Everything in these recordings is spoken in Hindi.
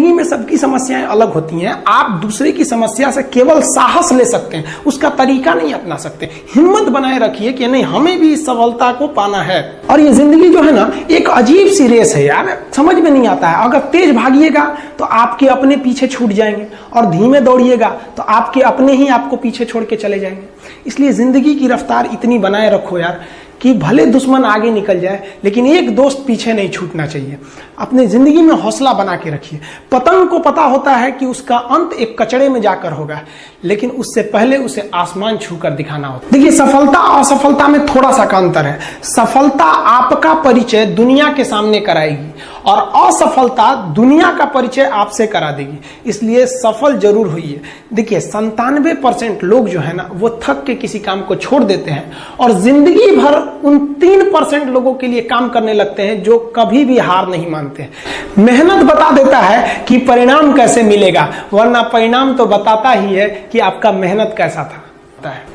जिंदगी में सबकी समस्याएं अलग होती हैं। आप दूसरे की समस्या से केवल साहस ले सकते हैं, उसका तरीका नहीं अपना सकते। हिम्मत बनाए रखिए कि नहीं, हमें भी इस सफलता को पाना है। और ये जिंदगी जो है ना, एक अजीब सी रेस है यार, समझ में नहीं आता है। अगर तेज भागिएगा तो आपके अपने पीछे छूट जाएंगे, और धीमे दौड़िएगा तो आपके अपने ही आपको पीछे छोड़ के चले जाएंगे। इसलिए जिंदगी की रफ्तार इतनी बनाए रखो यार कि भले दुश्मन आगे निकल जाए लेकिन एक दोस्त पीछे नहीं छूटना चाहिए। अपने जिंदगी में हौसला बना के रखिए। पतंग को पता होता है कि उसका अंत एक कचड़े में जाकर होगा, लेकिन उससे पहले उसे आसमान छूकर दिखाना होता है। देखिए, सफलता और असफलता में थोड़ा सा का अंतर है। सफलता आपका परिचय दुनिया के सामने कराएगी और असफलता दुनिया का परिचय आपसे करा देगी। इसलिए सफल जरूर होइए। देखिए, 97% लोग जो है ना, वो थक के किसी काम को छोड़ देते हैं और जिंदगी भर उन 3% लोगों के लिए काम करने लगते हैं जो कभी भी हार नहीं मानते हैं। मेहनत बता देता है कि परिणाम कैसे मिलेगा, वरना परिणाम तो बताता ही है कि आपका मेहनत कैसा था।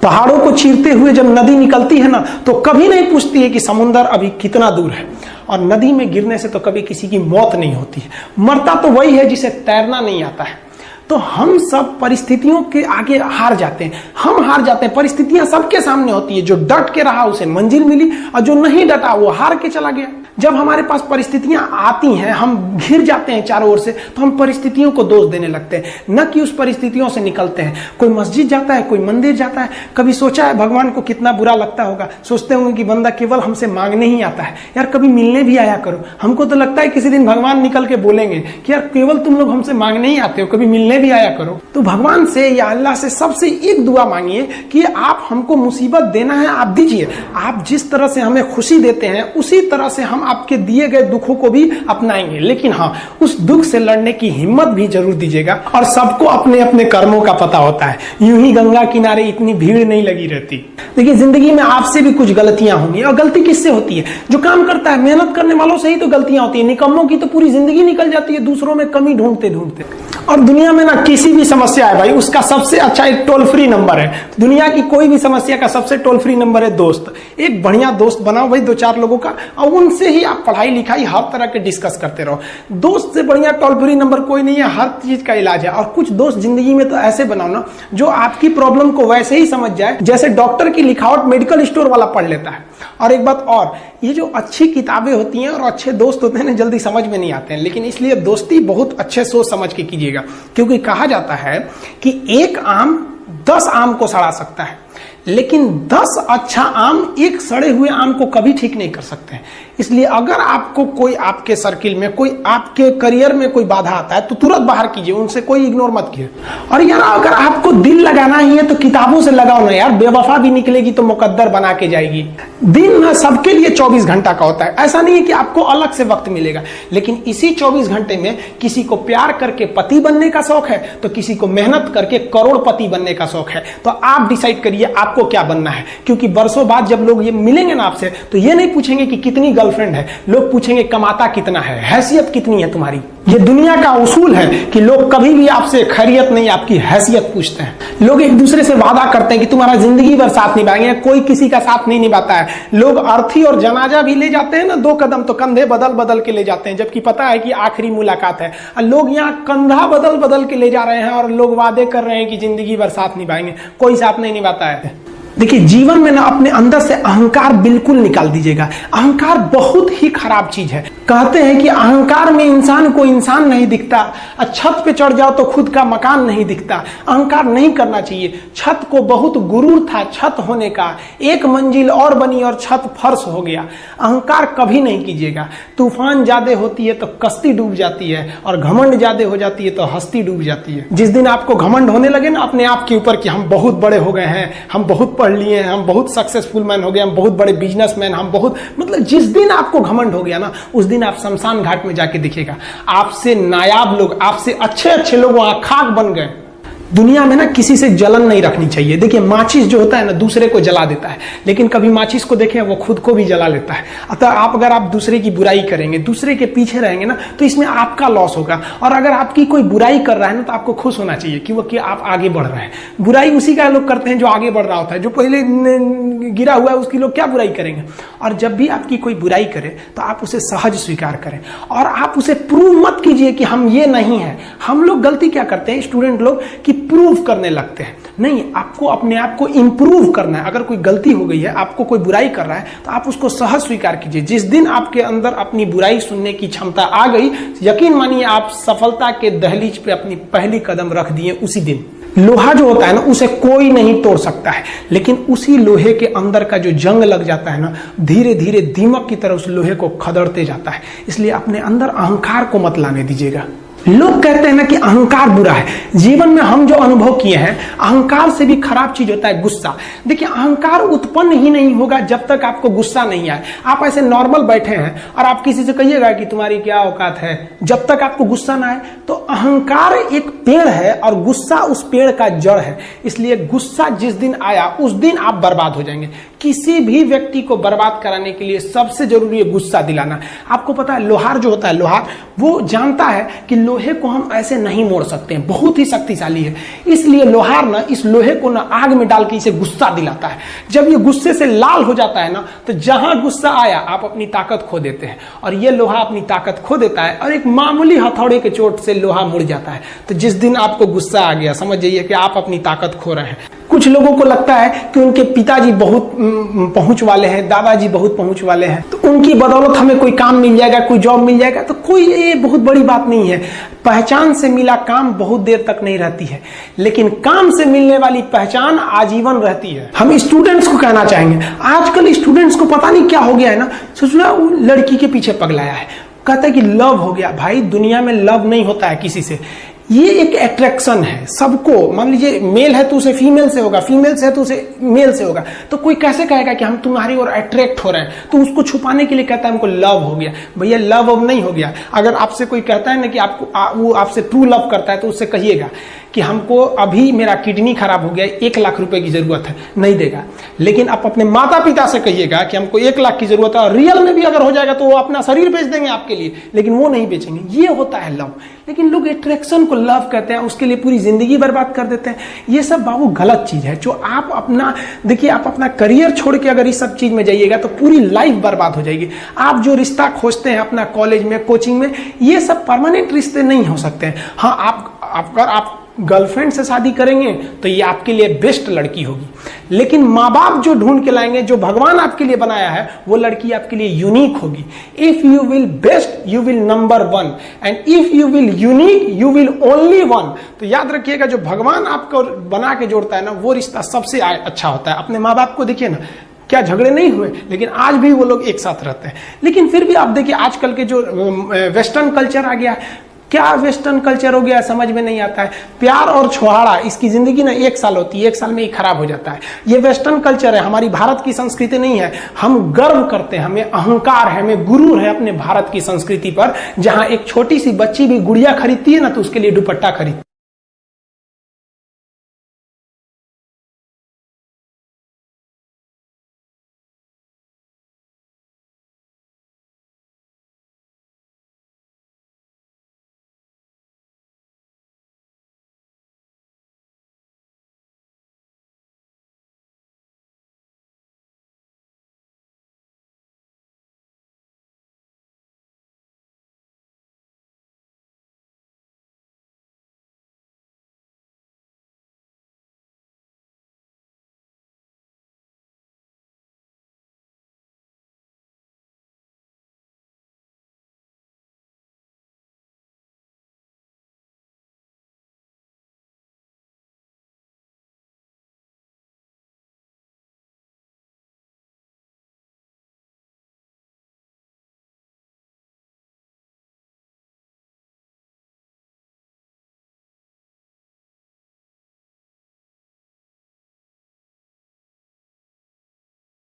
पहाड़ों को चीरते हुए जब नदी निकलती है ना, तो कभी नहीं पूछती है कि समुद्र अभी कितना दूर है। और नदी में गिरने से तो कभी किसी की मौत नहीं होती है। मरता तो वही है जिसे तैरना नहीं आता है। तो हम सब परिस्थितियों के आगे हार जाते हैं। हम हार जाते हैं, परिस्थितियां सबके सामने होती है। जो डट के रहा उसे मंजिल मिली, और जो नहीं डटा वो हार के चला गया। जब हमारे पास परिस्थितियां आती हैं, हम घिर जाते हैं चारों ओर से, तो हम परिस्थितियों को दोष देने लगते हैं, न कि उस परिस्थितियों से निकलते हैं। कोई मस्जिद जाता है, कोई मंदिर जाता है, कभी सोचा है भगवान को कितना बुरा लगता होगा? सोचते होंगे कि बंदा केवल हमसे मांगने ही आता है। यार, कभी मिलने भी आया करो। हमको तो लगता है किसी दिन भगवान निकल के बोलेंगे कि यार केवल तुम लोग हमसे मांगने ही आते हो, कभी मिलने भी आया करो। तो भगवान से या अल्लाह से सबसे एक दुआ मांगिए कि आप हमको मुसीबत देना है, आप दीजिए। आप जिस तरह से हमें खुशी देते हैं, उसी तरह से हम आपके दिए गए दुखों को भी अपनाएंगे। लेकिन हाँ, उस दुख से लड़ने की हिम्मत भी जरूर दीजिएगा। और सबको अपने अपने कर्मों का पता होता है। यूं ही गंगा किनारे इतनी भीड़ नहीं लगी रहती। देखिए, जिंदगी में आपसे भी कुछ गलतियां होंगी। और गलती किससे होती है? जो काम करता है, मेहनत करने वालों से ही तो गलतियां होती है। निकम्मों की तो पूरी जिंदगी निकल जाती है दूसरों में कमी ढूंढते ढूंढते। और दुनिया में ना किसी भी समस्या है भाई, उसका सबसे अच्छा एक टोल फ्री नंबर है। दुनिया की कोई भी समस्या का सबसे टोल फ्री नंबर है दोस्त। एक बढ़िया दोस्त बनाओ भाई, 2-4 लोगों का, और उनसे ही आप पढ़ाई लिखाई हर तरह के डिस्कस करते रहो। दोस्त से बढ़िया टोल फ्री नंबर कोई नहीं है, हर चीज का इलाज है। और कुछ दोस्त जिंदगी में तो ऐसे बनाओ ना, जो आपकी प्रॉब्लम को वैसे ही समझ जाए जैसे डॉक्टर की लिखावट मेडिकल स्टोर वाला पढ़ लेता है। और एक बात और, ये जो अच्छी किताबें होती हैं और अच्छे दोस्त होते हैं ना, जल्दी समझ में नहीं आते हैं। लेकिन इसलिए दोस्ती बहुत अच्छे सोच समझ के कीजिएगा, क्योंकि कहा जाता है कि एक आम 10 आम को सड़ा सकता है, लेकिन 10 अच्छा आम एक सड़े हुए आम को कभी ठीक नहीं कर सकते। इसलिए अगर आपको कोई, आपके सर्किल में कोई, आपके करियर में कोई बाधा आता है तो तुरंत बाहर कीजिए, उनसे कोई इग्नोर मत कीजिए। और यार, अगर आपको दिल लगाना ही है तो किताबों से लगाओ ना यार। बेवफा भी निकलेगी तो मुकद्दर बना के जाएगी। दिन ना सबके लिए 24 घंटा का होता है। ऐसा नहीं है कि आपको अलग से वक्त मिलेगा, लेकिन इसी 24 घंटे में किसी को प्यार करके पति बनने का शौक है तो किसी को मेहनत करके करोड़पति बनने का शौक है। तो आप डिसाइड करिए आपको क्या बनना है। क्योंकि बरसों बाद जब लोग ये मिलेंगे ना आपसे, तो ये नहीं पूछेंगे कि कितनी गर्लफ्रेंड है, लोग पूछेंगे कमाता कितना है, हैसियत कितनी है तुम्हारी। ये दुनिया का उसूल है कि लोग कभी भी आपसे खैरियत नहीं, आपकी हैसियत पूछते हैं। लोग एक दूसरे से वादा करते हैं कि तुम्हारा जिंदगी भर साथ निभाएंगे, कोई किसी का साथ नहीं निभाता है। लोग अर्थी और जनाजा भी ले जाते हैं ना 2 कदम, तो कंधे बदल बदल के ले जाते हैं, जबकि पता है कि आखिरी मुलाकात है। और लोग यहाँ कंधा बदल बदल के ले जा रहे हैं और लोग वादे कर रहे हैं कि जिंदगी भर साथ निभाएंगे, कोई साथ नहीं निभाता है। देखिए, जीवन में ना अपने अंदर से अहंकार बिल्कुल निकाल दीजिएगा। अहंकार बहुत ही खराब चीज है। कहते हैं कि अहंकार में इंसान को इंसान नहीं दिखता, छत पे चढ़ जाओ तो खुद का मकान नहीं दिखता। अहंकार नहीं करना चाहिए। छत को बहुत गुरूर था छत होने का, एक मंजिल और बनी और छत फर्श हो गया। अहंकार कभी नहीं कीजिएगा। तूफान ज्यादा होती है तो कश्ती डूब जाती है, और घमंड ज्यादा हो जाती है तो हस्ती डूब जाती है। जिस दिन आपको घमंड होने लगे ना अपने आप के ऊपर कि हम बहुत बड़े हो गए हैं, हम बहुत पढ़ लिए हैं, हम बहुत सक्सेसफुल मैन हो गए, हम बहुत बड़े बिजनेसमैन, हम बहुत, मतलब जिस दिन आपको घमंड हो गया ना, उस दिन आप शमशान घाट में जाके दिखेगा आपसे नायाब लोग, आपसे अच्छे अच्छे लोग वहां खाक बन गए। दुनिया में ना किसी से जलन नहीं रखनी चाहिए। देखिए माचिस जो होता है ना दूसरे को जला देता है, लेकिन कभी माचिस को देखें वो खुद को भी जला लेता है। अतः अगर आप दूसरे की बुराई करेंगे, दूसरे के पीछे रहेंगे ना, तो इसमें आपका लॉस होगा। और अगर आपकी कोई बुराई कर रहा है ना तो आपको खुश होना चाहिए कि आप आगे बढ़ रहे हैं। बुराई उसी का लोग करते हैं जो आगे बढ़ रहा होता है, जो पहले गिरा हुआ है उसकी लोग क्या बुराई करेंगे। और जब भी आपकी कोई बुराई करे तो आप उसे सहज स्वीकार करें और आप उसे प्रूव मत कीजिए कि हम ये नहीं है। हम लोग गलती क्या करते हैं स्टूडेंट लोग कि प्रूव करने लगते हैं। नहीं, आपको अपने आप को इंप्रूव करना है। अगर कोई गलती हो गई है, आपको कोई बुराई कर रहा है, तो आप उसको सहज स्वीकार कीजिए। जिस दिन आपके अंदर अपनी बुराई सुनने की क्षमता आ गई, यकीन मानिए आप सफलता के दहलीज पे अपनी पहली कदम रख दिए उसी दिन। लोहा जो होता है ना उसे कोई नहीं तोड़ सकता है, लेकिन उसी लोहे के अंदर का जो जंग लग जाता है ना, धीरे धीरे दीमक की तरह उस लोहे को खदड़ते जाता है। इसलिए अपने अंदर अहंकार को मत लाने दीजिएगा। लोग कहते हैं ना कि अहंकार बुरा है। जीवन में हम जो अनुभव किए हैं, अहंकार से भी खराब चीज होता है गुस्सा। देखिए अहंकार उत्पन्न ही नहीं होगा जब तक आपको गुस्सा नहीं आए। आप ऐसे नॉर्मल बैठे हैं और आप किसी से कहिएगा कि तुम्हारी क्या औकात है, जब तक आपको गुस्सा ना आए। तो अहंकार एक पेड़ है और गुस्सा उस पेड़ का जड़ है। इसलिए गुस्सा जिस दिन आया उस दिन आप बर्बाद हो जाएंगे। किसी भी व्यक्ति को बर्बाद कराने के लिए सबसे जरूरी है गुस्सा दिलाना। आपको पता है लोहार जो होता है, लोहार वो जानता है कि लोहे को हम ऐसे नहीं मोड़ सकते हैं, बहुत ही शक्तिशाली है। इसलिए लोहार ना इस लोहे को ना आग में डाल के इसे गुस्सा दिलाता है। जब ये गुस्से से लाल हो जाता है ना, तो जहां गुस्सा आया आप अपनी ताकत खो देते हैं। और ये लोहा अपनी ताकत खो देता है और एक मामूली हथौड़े के चोट से लोहा मुड़ जाता है। तो जिस दिन आपको गुस्सा आ गया, समझ जाइए कि आप अपनी ताकत खो रहे हैं। कुछ लोगों को लगता है कि उनके पिताजी बहुत पहुंच वाले हैं, दादाजी बहुत पहुंच वाले हैं, तो उनकी बदौलत हमें कोई काम मिल जाएगा, कोई जॉब मिल जाएगा। तो कोई ये बहुत बड़ी बात नहीं है। पहचान से मिला काम बहुत देर तक नहीं रहती है, लेकिन काम से मिलने वाली पहचान आजीवन रहती है। हम स्टूडेंट्स को कहना चाहेंगे, आजकल स्टूडेंट्स को पता नहीं क्या हो गया है ना, सोचना लड़की के पीछे पगलाया है, कहता है कि लव हो गया। भाई दुनिया में लव नहीं होता है किसी से, ये एक अट्रैक्शन है सबको। मान लीजिए मेल है तो उसे फीमेल से होगा, फीमेल से है तो उसे मेल से होगा। तो कोई कैसे कहेगा कि हम तुम्हारी ओर अट्रैक्ट हो रहे हैं, तो उसको छुपाने के लिए कहता है हमको लव हो गया। भैया लव अब नहीं हो गया। अगर आपसे कोई कहता है ना कि वो आपसे ट्रू लव करता है, तो उससे कहिएगा कि हमको अभी मेरा किडनी खराब हो गया, 1 लाख रुपए की जरूरत है, नहीं देगा। लेकिन आप अपने माता पिता से कहिएगा कि हमको 1 लाख की जरूरत है, और रियल में भी अगर हो जाएगा तो वो अपना शरीर बेच देंगे आपके लिए, लेकिन वो नहीं बेचेंगे। ये होता है लव। लेकिन लोग अट्रैक्शन को लव कहते हैं, उसके लिए पूरी जिंदगी बर्बाद कर देते हैं। ये सब बाबू गलत चीज है। जो आप अपना देखिए, आप अपना करियर छोड़ के अगर इस सब चीज में जाइएगा तो पूरी लाइफ बर्बाद हो जाएगी। आप जो रिश्ता खोजते हैं अपना कॉलेज में, कोचिंग में, ये सब परमानेंट रिश्ते नहीं हो सकते हैं। हाँ, अगर आप गर्लफ्रेंड से शादी करेंगे तो ये आपके लिए बेस्ट लड़की होगी, लेकिन माँ बाप जो ढूंढ के लाएंगे, जो भगवान आपके लिए बनाया है, वो लड़की आपके लिए यूनिक होगी। If you will best you will number 1, and if you will unique you will only 1। तो याद रखिएगा, जो भगवान आपको बना के जोड़ता है ना, वो रिश्ता सबसे अच्छा होता है। अपने माँ बाप को देखिए ना, क्या झगड़े नहीं हुए, लेकिन आज भी वो लोग एक साथ रहते हैं। लेकिन फिर भी आप देखिए आजकल के जो वेस्टर्न कल्चर आ गया, क्या वेस्टर्न कल्चर हो गया समझ में नहीं आता है। प्यार और छोहाड़ा, इसकी जिंदगी ना 1 साल होती है, 1 साल में ही खराब हो जाता है। ये वेस्टर्न कल्चर है, हमारी भारत की संस्कृति नहीं है। हम गर्व करते हैं, हमें अहंकार है, हमें गुरूर है अपने भारत की संस्कृति पर। जहां एक छोटी सी बच्ची भी गुड़िया खरीदती है ना, तो उसके लिए दुपट्टा खरीदती है।